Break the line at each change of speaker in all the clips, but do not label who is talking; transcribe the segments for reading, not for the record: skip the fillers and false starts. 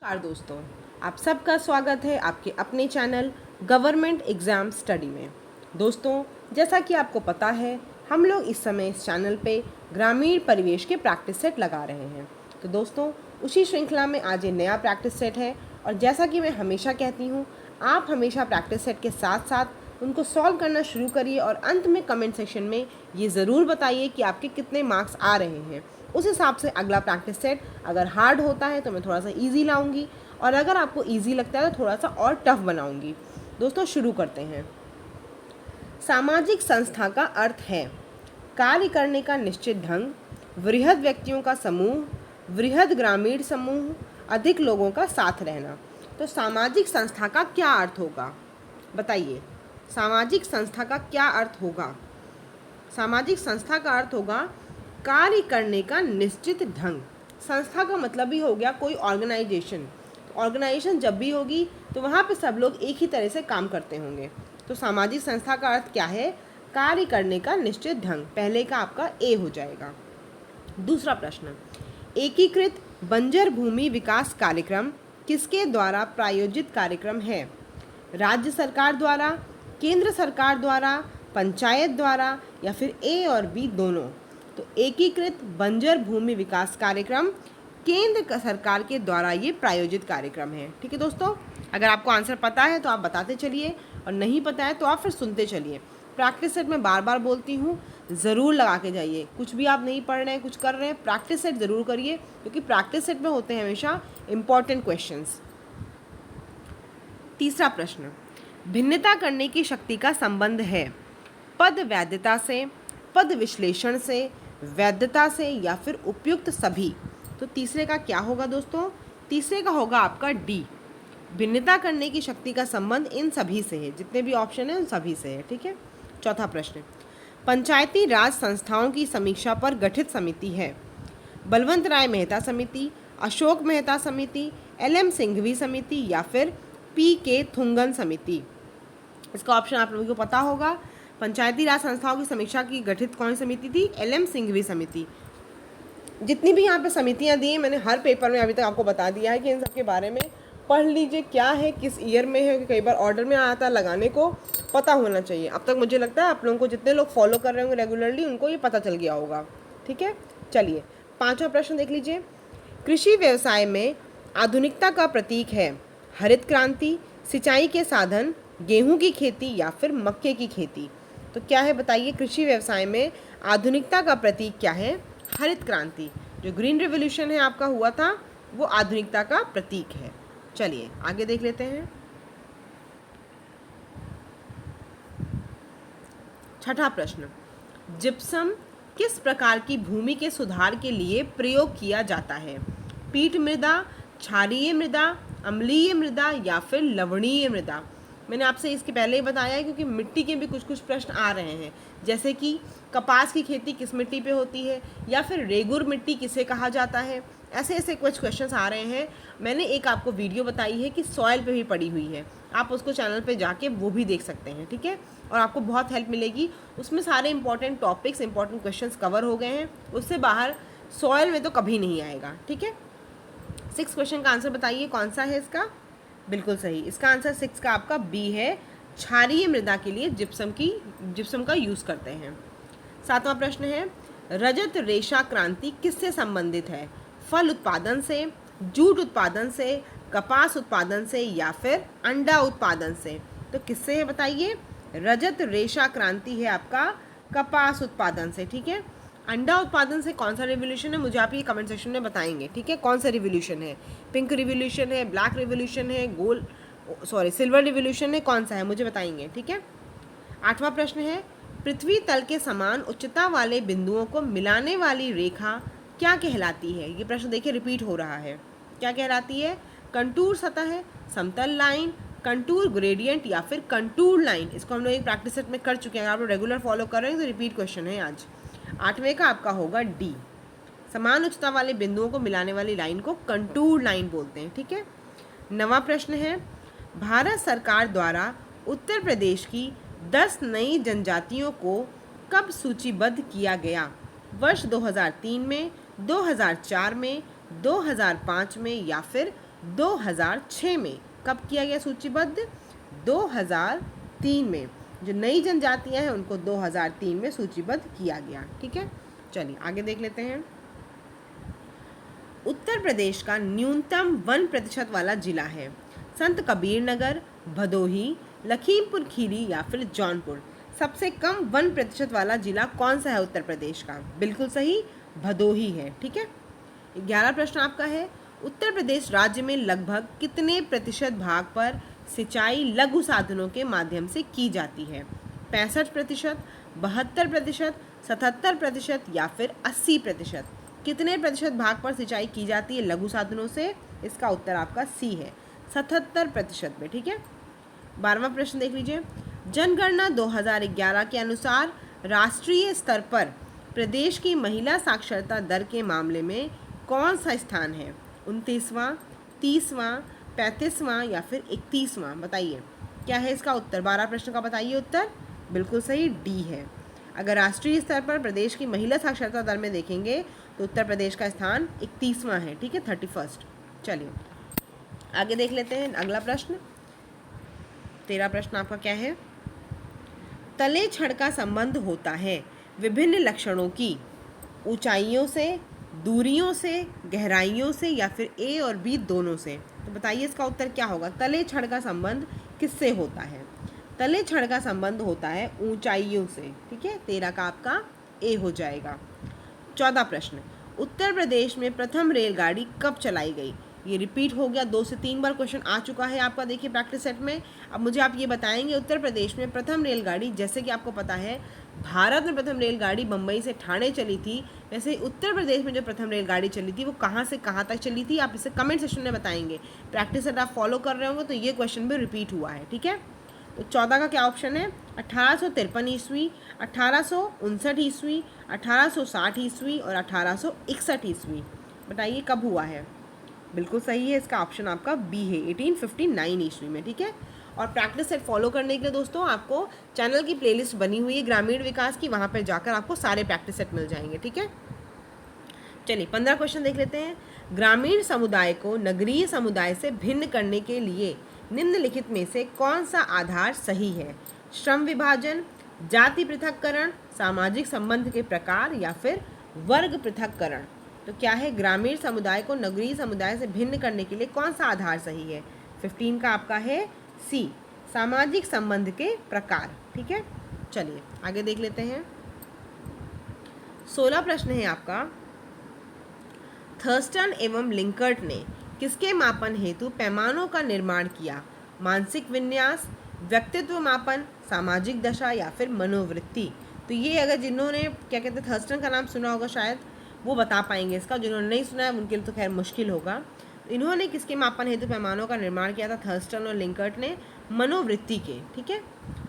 नमस्कार दोस्तों, आप सबका स्वागत है आपके अपने चैनल गवर्नमेंट एग्ज़ाम स्टडी में। दोस्तों, जैसा कि आपको पता है, हम लोग इस समय इस चैनल पे ग्रामीण परिवेश के प्रैक्टिस सेट लगा रहे हैं। तो दोस्तों, उसी श्रृंखला में आज ये नया प्रैक्टिस सेट है और जैसा कि मैं हमेशा कहती हूँ, आप हमेशा प्रैक्टिस सेट के साथ साथ उनको सॉल्व करना शुरू करिए और अंत में कमेंट सेक्शन में ये ज़रूर बताइए कि आपके कितने मार्क्स आ रहे हैं। उस हिसाब से अगला प्रैक्टिस सेट अगर हार्ड होता है तो मैं थोड़ा सा इजी लाऊंगी और अगर आपको इजी लगता है तो थोड़ा सा और टफ बनाऊंगी। दोस्तों, शुरू करते हैं। सामाजिक संस्था का अर्थ है कार्य करने का निश्चित ढंग, वृहद व्यक्तियों का समूह, वृहद ग्रामीण समूह, अधिक लोगों का साथ रहना। तो सामाजिक संस्था का क्या अर्थ होगा, बताइए। सामाजिक संस्था का क्या अर्थ होगा? सामाजिक संस्था का अर्थ होगा कार्य करने का निश्चित ढंग। संस्था का मतलब ही हो गया कोई ऑर्गेनाइजेशन। ऑर्गेनाइजेशन जब भी होगी तो वहाँ पे सब लोग एक ही तरह से काम करते होंगे। तो सामाजिक संस्था का अर्थ क्या है? कार्य करने का निश्चित ढंग। पहले का आपका ए हो जाएगा। दूसरा प्रश्न, एकीकृत बंजर भूमि विकास कार्यक्रम किसके द्वारा प्रायोजित कार्यक्रम है? राज्य सरकार द्वारा, केंद्र सरकार द्वारा, पंचायत द्वारा या फिर ए और बी दोनों? तो एकीकृत बंजर भूमि विकास कार्यक्रम केंद्र सरकार के द्वारा ये प्रायोजित कार्यक्रम है। ठीक है दोस्तों, अगर आपको आंसर पता है तो आप बताते चलिए और नहीं पता है तो आप फिर सुनते चलिए। प्रैक्टिस सेट में बार बार बोलती हूँ, ज़रूर लगा के जाइए। कुछ भी आप नहीं पढ़ रहे हैं, कुछ कर रहे हैं, प्रैक्टिस सेट ज़रूर करिए क्योंकि प्रैक्टिस सेट में होते हैं हमेशा इंपॉर्टेंट क्वेश्चंस। तीसरा प्रश्न, भिन्नता करने की शक्ति का संबंध है पद वैधता से, पद विश्लेषण से, वैधता से या फिर उपयुक्त सभी? तो तीसरे का क्या होगा दोस्तों? तीसरे का होगा आपका डी। भिन्नता करने की शक्ति का संबंध इन सभी से है, जितने भी ऑप्शन है उन सभी से है। ठीक है। चौथा प्रश्न, पंचायती राज संस्थाओं की समीक्षा पर गठित समिति है बलवंत राय मेहता समिति, अशोक मेहता समिति, एल.एम. सिंघवी समिति या फिर पी.के. थुंगन समिति? इसका ऑप्शन आप लोगों को पता होगा। पंचायती राज संस्थाओं की समीक्षा की गठित कौन समिति थी? एल.एम. सिंघवी समिति। जितनी भी यहाँ पे समितियाँ दी हैं मैंने हर पेपर में अभी तक आपको बता दिया है कि इन सब के बारे में पढ़ लीजिए, क्या है, किस ईयर में है, कई बार ऑर्डर में आता है, लगाने को पता होना चाहिए। अब तक मुझे लगता है आप लोगों को, जितने लोग फॉलो कर रहे होंगे रेगुलरली, उनको ये पता चल गया होगा। ठीक है, चलिए पाँचवा प्रश्न देख लीजिए। कृषि व्यवसाय में आधुनिकता का प्रतीक है हरित क्रांति, सिंचाई के साधन, गेहूं की खेती या फिर मक्के की खेती? तो क्या है बताइए? कृषि व्यवसाय में आधुनिकता का प्रतीक क्या है? हरित क्रांति। जो ग्रीन रिवॉल्यूशन है आपका हुआ था, वो आधुनिकता का प्रतीक है। चलिए आगे देख लेते हैं। छठा प्रश्न, जिप्सम किस प्रकार की भूमि के सुधार के लिए प्रयोग किया जाता है? पीट मृदा, क्षारीय मृदा, अम्लीय मृदा या फिर लवणीय मृदा? मैंने आपसे इसके पहले ही बताया है क्योंकि मिट्टी के भी कुछ कुछ प्रश्न आ रहे हैं, जैसे कि कपास की खेती किस मिट्टी पे होती है या फिर रेगुर मिट्टी किसे कहा जाता है। ऐसे ऐसे कुछ क्वेश्चंस आ रहे हैं। मैंने एक आपको वीडियो बताई है कि सॉइल पे भी पड़ी हुई है, आप उसको चैनल पे जाके वो भी देख सकते हैं। ठीक है, और आपको बहुत हेल्प मिलेगी। उसमें सारे important topics, important questions cover हो गए हैं। उससे बाहर सॉइल में तो कभी नहीं आएगा। ठीक है, 6 क्वेश्चन का आंसर बताइए कौन सा है इसका? बिल्कुल सही, इसका आंसर 6 का आपका बी है। क्षारीय मृदा के लिए जिप्सम का यूज़ करते हैं। 7वां प्रश्न है, रजत रेशा क्रांति किससे संबंधित है? फल उत्पादन से, जूट उत्पादन से, कपास उत्पादन से या फिर अंडा उत्पादन से? तो किससे है बताइए? रजत रेशा क्रांति है आपका कपास उत्पादन से। ठीक है, अंडा उत्पादन से कौन सा रिवोल्यूशन है मुझे आप ये कमेंट सेक्शन में बताएंगे। ठीक है, कौन सा रिवोल्यूशन है? पिंक रिवोल्यूशन है, ब्लैक रिवोल्यूशन है, सिल्वर रिवोल्यूशन है, कौन सा है मुझे बताएंगे। ठीक है। 8वां प्रश्न है, पृथ्वी तल के समान उच्चता वाले बिंदुओं को मिलाने वाली रेखा क्या कहलाती है? ये प्रश्न देखिए रिपीट हो रहा है। क्या कहलाती है? कंटूर सतह, समतल लाइन, कंटूर ग्रेडियंट या फिर कंटूर लाइन? इसको हम लोग एक प्रैक्टिस सेट में कर चुके हैं। आप लोग रेगुलर फॉलो कर रहे हैं तो रिपीट क्वेश्चन है आज। 8वें का आपका होगा डी। समान उच्चता वाले बिंदुओं को मिलाने वाली लाइन को कंटूर लाइन बोलते हैं। ठीक है। 9वां प्रश्न है, भारत सरकार द्वारा उत्तर प्रदेश की 10 नई जनजातियों को कब सूचीबद्ध किया गया? वर्ष 2003 में, 2004 में, 2005 में या फिर 2006 में। कब किया गया सूचीबद्ध? 2003 में। जो नई जनजातियां हैं उनको 2003 में सूचीबद्ध किया गया। ठीक है, चलिए आगे देख लेते हैं। उत्तर प्रदेश का न्यूनतम 1% वाला जिला है। संत कबीर नगर, भदोही, लखीमपुर खीरी या फिर जौनपुर। सबसे कम 1% वाला जिला कौन सा है उत्तर प्रदेश का? बिल्कुल सही, भदोही है। ठीक है, 11 प्रश्न आपका है। उत्तर प्रदेश राज्य में लगभग कितने प्रतिशत भाग पर सिंचाई लघु साधनों के माध्यम से की जाती है? 65%, 72%, 77% या फिर 80%? कितने प्रतिशत भाग पर सिंचाई की जाती है लघु साधनों से? इसका उत्तर आपका सी है, 77% में। ठीक है, 12वां प्रश्न देख लीजिए। जनगणना 2011 के अनुसार राष्ट्रीय स्तर पर प्रदेश की महिला साक्षरता दर के मामले में कौन सा स्थान है? 29वां, 30वां, 35वां या फिर 31वां? बताइए क्या है इसका उत्तर। 12 प्रश्न का बताइए उत्तर। बिल्कुल सही, डी है। अगर राष्ट्रीय स्तर पर प्रदेश की महिला साक्षरता दर में देखेंगे तो उत्तर प्रदेश का स्थान 31वां है। ठीक है, 31। चलिए आगे देख लेते हैं अगला प्रश्न। 13 प्रश्न आपका क्या है? तले छड़ का संबंध होता है विभिन्न लक्षणों की ऊंचाइयों से, दूरियों से, गहराइयों से या फिर ए और बी दोनों से? तो बताइए इसका उत्तर क्या होगा। तले छड़ का संबंध किससे होता है? तले छड़ का संबंध होता है ऊंचाइयों से। ठीक है, 13 का आपका ए हो जाएगा। 14 प्रश्न, उत्तर प्रदेश में प्रथम रेलगाड़ी कब चलाई गई? ये रिपीट हो गया, 2 से 3 बार क्वेश्चन आ चुका है आपका, देखिए प्रैक्टिस सेट में। अब मुझे आप ये बताएंगे उत्तर प्रदेश में प्रथम रेलगाड़ी, जैसे कि आपको पता है भारत में प्रथम रेलगाड़ी बम्बई से ठाणे चली थी, वैसे उत्तर प्रदेश में जो प्रथम रेलगाड़ी चली थी वो कहाँ से कहाँ तक चली थी? आप इसे कमेंट सेक्शन में बताएंगे। प्रैक्टिस सेट आप फॉलो कर रहे होंगे तो ये क्वेश्चन भी रिपीट हुआ है। ठीक है, तो 14 का क्या ऑप्शन है? 1853 ईस्वी, 1859 ईस्वी, 1860 ईस्वी और 1861 ईस्वी। बताइए कब हुआ है? बिल्कुल सही है, इसका ऑप्शन आपका बी है, 1859 ईस्वी में। ठीक है, और प्रैक्टिस सेट फॉलो करने के लिए दोस्तों आपको चैनल की प्लेलिस्ट बनी हुई है ग्रामीण विकास की, वहाँ पर जाकर आपको सारे प्रैक्टिस सेट मिल जाएंगे। ठीक है, चलिए 15 क्वेश्चन देख लेते हैं। ग्रामीण समुदाय को नगरीय समुदाय से भिन्न करने के लिए निम्नलिखित में से कौन सा आधार सही है? श्रम विभाजन, जाति पृथक्करण, सामाजिक संबंध के प्रकार या फिर वर्ग पृथक्करण? तो क्या है? ग्रामीण समुदाय को नगरीय समुदाय से भिन्न करने के लिए कौन सा आधार सही है? 15 का आपका है सी, सामाजिक संबंध के प्रकार। ठीक है, चलिए आगे देख लेते हैं। 16 प्रश्न है आपका। थर्स्टन एवं लिंकर्ट ने किसके मापन हेतु पैमानों का निर्माण किया? मानसिक विन्यास, व्यक्तित्व मापन, सामाजिक दशा या फिर मनोवृत्ति? तो ये अगर जिन्होंने क्या कहते हैं थर्स्टन का नाम सुना होगा शायद वो बता पाएंगे इसका, जिन्होंने नहीं सुना है उनके लिए तो खैर मुश्किल होगा। इन्होंने किसके मापन हेतु पैमानों का निर्माण किया था? थर्स्टन और लिंकर्ट ने मनोवृत्ति के। ठीक है,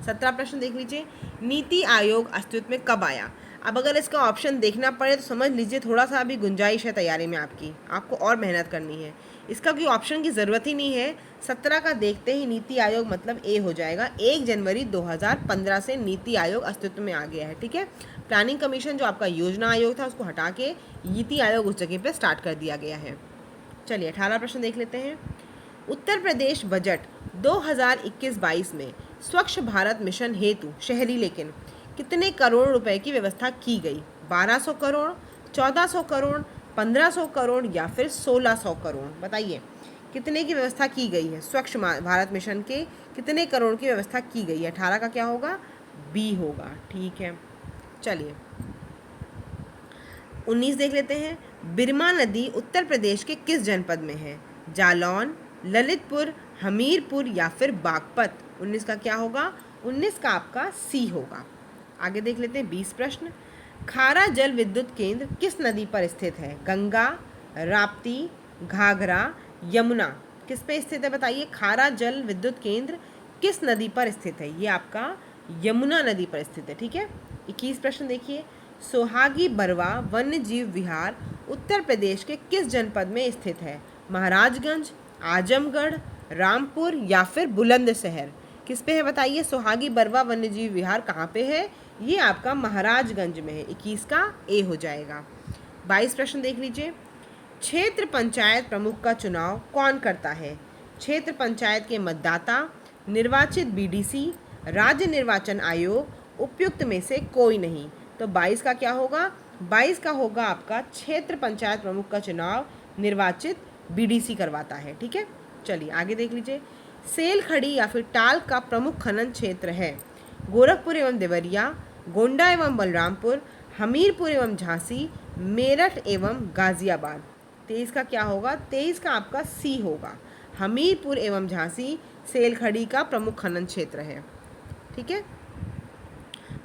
17 प्रश्न देख लीजिए। नीति आयोग अस्तित्व में कब आया? अब अगर इसका ऑप्शन देखना पड़े तो समझ लीजिए थोड़ा सा अभी गुंजाइश है तैयारी में आपकी, आपको और मेहनत करनी है। इसका कोई ऑप्शन की ज़रूरत ही नहीं है। 17 का देखते ही नीति आयोग मतलब ए हो जाएगा। 1 जनवरी 2015 से नीति आयोग अस्तित्व में आ गया है। ठीक है, प्लानिंग कमीशन जो आपका योजना आयोग था उसको हटा के नीति आयोग उस जगह पे स्टार्ट कर दिया गया है। चलिए 18 प्रश्न देख लेते हैं। उत्तर प्रदेश बजट 2021-22 में स्वच्छ भारत मिशन हेतु शहरी लेकिन कितने करोड़ रुपए की व्यवस्था की गई? 1200 करोड़, 1400 करोड़, 1500 करोड़ या फिर 1600 करोड़? बताइए कितने की व्यवस्था की गई है? स्वच्छ भारत मिशन के कितने करोड़ की व्यवस्था की गई है? 18 का क्या होगा? बी होगा। ठीक है, चलिए 19 देख लेते हैं। बिरमा नदी उत्तर प्रदेश के किस जनपद में है? जालौन, ललितपुर, हमीरपुर या फिर बागपत? 19 का क्या होगा? 19 का आपका सी होगा। आगे देख लेते हैं 20 प्रश्न। खारा जल विद्युत केंद्र किस नदी पर स्थित है? गंगा, राप्ती, घाघरा, यमुना? किस पे स्थित है बताइए? खारा जल विद्युत केंद्र किस नदी पर स्थित है? ये आपका यमुना नदी पर स्थित है। ठीक है, 21 प्रश्न देखिए। सोहागी बरवा वन्य जीव विहार उत्तर प्रदेश के किस जनपद में स्थित है? महाराजगंज, आजमगढ़, रामपुर या फिर बुलंदशहर? किस पे है बताइए? सोहागी बरवा वन्य जीव विहार कहाँ पे है? ये आपका महाराजगंज में है। 21 का ए हो जाएगा। 22 प्रश्न देख लीजिए। क्षेत्र पंचायत प्रमुख का चुनाव कौन करता है? क्षेत्र पंचायत के मतदाता, निर्वाचित बीडीसी, राज्य निर्वाचन आयोग, उपयुक्त में से कोई नहीं। तो 22 का क्या होगा? 22 का होगा आपका क्षेत्र पंचायत प्रमुख का चुनाव निर्वाचित बीडीसी करवाता है। ठीक है, चलिए आगे देख लीजिए। सेलखड़ी या फिर टाल का प्रमुख खनन क्षेत्र है गोरखपुर एवं देवरिया, गोंडा एवं बलरामपुर, हमीरपुर एवं झांसी, मेरठ एवं गाजियाबाद। 23 का क्या होगा? 23 का आपका सी होगा, हमीरपुर एवं झांसी सेलखड़ी का प्रमुख खनन क्षेत्र है। ठीक है,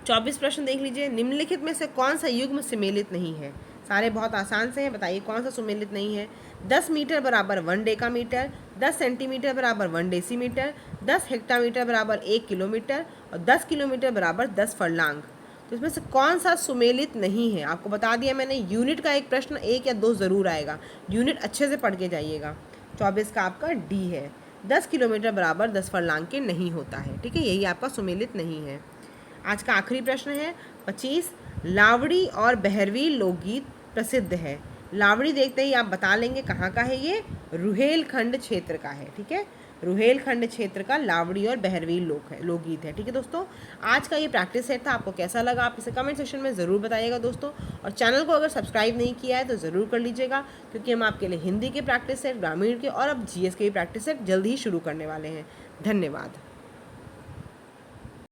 24 प्रश्न देख लीजिए। निम्नलिखित में से कौन सा युग्म सुमेलित नहीं है? सारे बहुत आसान से हैं, बताइए कौन सा सुमेलित नहीं है। 10 मीटर बराबर 1 डेकामीटर, 10 सेंटीमीटर बराबर 1 डेसीमीटर, 10 हेक्टामीटर बराबर 1 किलोमीटर और 10 किलोमीटर बराबर 10 फरलांग। तो इसमें से कौन सा सुमेलित नहीं है? आपको बता दिया मैंने। यूनिट का एक प्रश्न 1 या 2 ज़रूर आएगा, यूनिट अच्छे से पढ़ के जाइएगा। 24 का आपका डी है, 10 किलोमीटर बराबर 10 फरलांग के नहीं होता है। ठीक है, यही आपका सुमेलित नहीं है। आज का आखिरी प्रश्न है 25। लावड़ी और बहरवीर लोकगीत प्रसिद्ध है। लावड़ी देखते ही आप बता लेंगे कहाँ का है ये? रुहेलखंड क्षेत्र का है। ठीक है, रुहेलखंड क्षेत्र का लावड़ी और बहरवीर लोकगीत है। ठीक है दोस्तों, आज का ये प्रैक्टिस सेट था। आपको कैसा लगा आप इसे कमेंट सेक्शन में ज़रूर बताइएगा दोस्तों। और चैनल को अगर सब्सक्राइब नहीं किया है तो ज़रूर कर लीजिएगा, क्योंकि हम आपके लिए हिंदी के प्रैक्टिस सेट, ग्रामीण के और अब जीएस के प्रैक्टिस सेट जल्द ही शुरू करने वाले हैं। धन्यवाद।